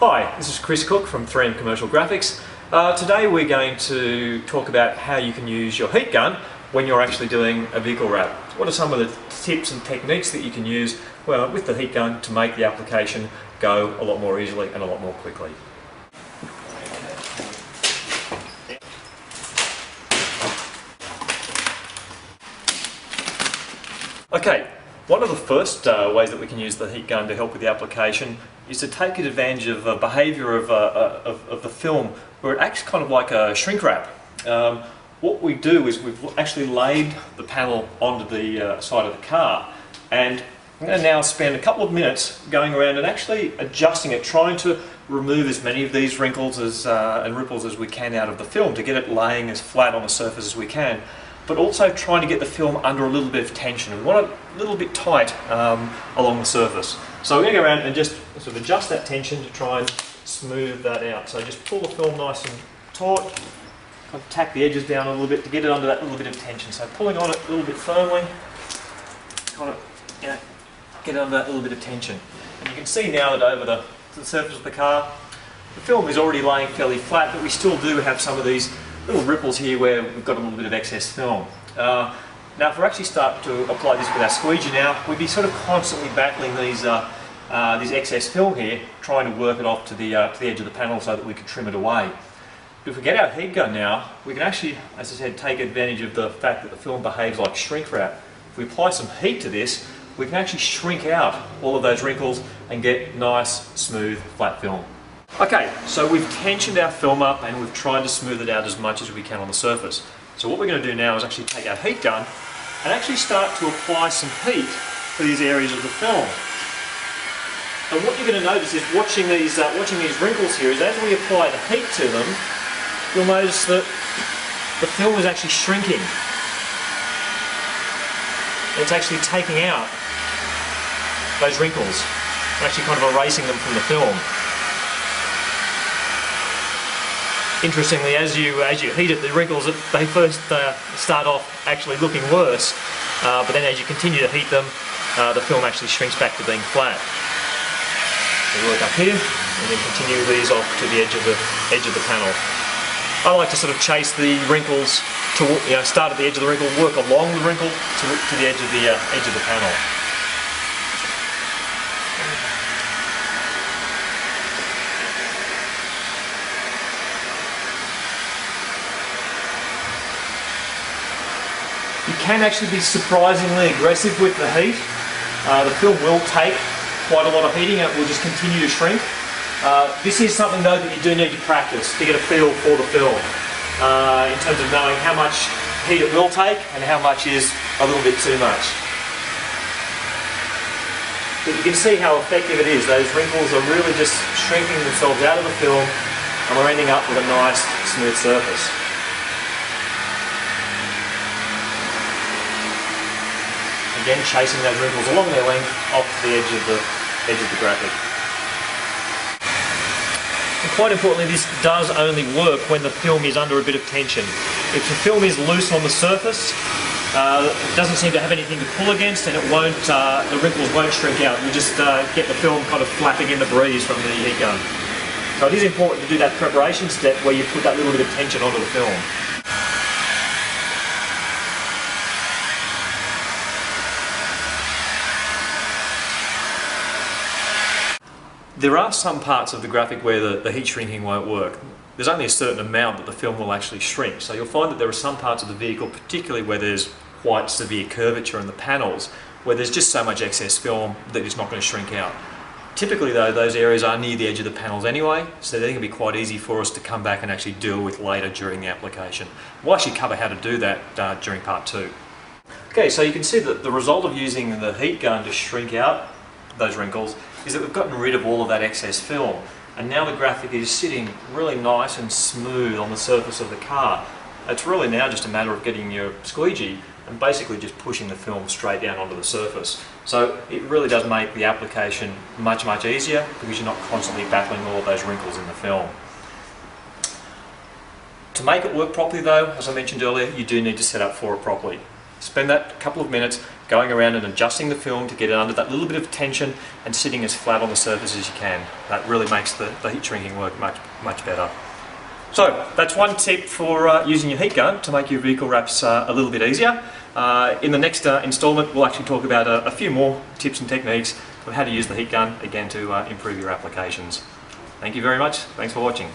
Hi, this is Chris Cook from 3M Commercial Graphics. Today we're going to talk about how you can use your heat gun when you're actually doing a vehicle wrap. What are some of the tips and techniques that you can use with the heat gun to make the application go a lot more easily and a lot more quickly? Okay, one of the first ways that we can use the heat gun to help with the application is to take advantage of the behaviour of the film where it acts kind of like a shrink wrap. What we do is we've actually laid the panel onto the side of the car, and I'm going to now spend a couple of minutes going around and actually adjusting it, trying to remove as many of these wrinkles and ripples as we can out of the film to get it laying as flat on the surface as we can, but also trying to get the film under a little bit of tension. We want it a little bit tight along the surface. So we're going to go around and just sort of adjust that tension to try and smooth that out. So just pull the film nice and taut, kind of tack the edges down a little bit to get it under that little bit of tension. So pulling on it a little bit firmly, kind of get it under that little bit of tension. And you can see now that over the surface of the car, the film is already laying fairly flat, but we still do have some of these little ripples here where we've got a little bit of excess film. Now if we actually start to apply this with our squeegee now, we'd be sort of constantly battling these excess film here, trying to work it off to the edge of the panel so that we can trim it away. But if we get our heat gun now, we can actually, as I said, take advantage of the fact that the film behaves like shrink wrap. If we apply some heat to this, we can actually shrink out all of those wrinkles and get nice, smooth, flat film. Okay, so we've tensioned our film up and we've tried to smooth it out as much as we can on the surface. So what we're going to do now is actually take our heat gun and actually start to apply some heat to these areas of the film. And what you're going to notice is watching these wrinkles here is as we apply the heat to them, you'll notice that the film is actually shrinking. It's actually taking out those wrinkles, actually kind of erasing them from the film. Interestingly, as you heat it, the wrinkles, they first start off actually looking worse, but then as you continue to heat them, the film actually shrinks back to being flat. We work up here, and then continue these off to the edge of the panel. I like to sort of chase the wrinkles to, start at the edge of the wrinkle, work along the wrinkle to the edge of the panel. You can actually be surprisingly aggressive with the heat. The film will take quite a lot of heating and it will just continue to shrink. This is something though that you do need to practice to get a feel for the film in terms of knowing how much heat it will take and how much is a little bit too much. But you can see how effective it is. Those wrinkles are really just shrinking themselves out of the film and we're ending up with a nice smooth surface. Again, chasing those wrinkles along their length off to the edge of the graphic. And quite importantly, this does only work when the film is under a bit of tension. If the film is loose on the surface, it doesn't seem to have anything to pull against, and the wrinkles won't shrink out. You just get the film kind of flapping in the breeze from the heat gun. So it is important to do that preparation step where you put that little bit of tension onto the film. There are some parts of the graphic where the heat shrinking won't work. There's only a certain amount that the film will actually shrink. So you'll find that there are some parts of the vehicle, particularly where there's quite severe curvature in the panels, where there's just so much excess film that it's not going to shrink out. Typically though, those areas are near the edge of the panels anyway, so they're going to be quite easy for us to come back and actually deal with later during the application. We'll actually cover how to do that during part 2. Okay, so you can see that the result of using the heat gun to shrink out those wrinkles is that we've gotten rid of all of that excess film, and now the graphic is sitting really nice and smooth on the surface of the car. It's really now just a matter of getting your squeegee and basically just pushing the film straight down onto the surface. So it really does make the application much easier because you're not constantly battling all of those wrinkles in the film. To make it work properly though, as I mentioned earlier, you do need to set up for it properly. Spend that couple of minutes going around and adjusting the film to get it under that little bit of tension and sitting as flat on the surface as you can. That really makes the heat shrinking work much better. So that's one tip for using your heat gun to make your vehicle wraps a little bit easier. In the next instalment, we'll actually talk about a few more tips and techniques of how to use the heat gun, again, to improve your applications. Thank you very much. Thanks for watching.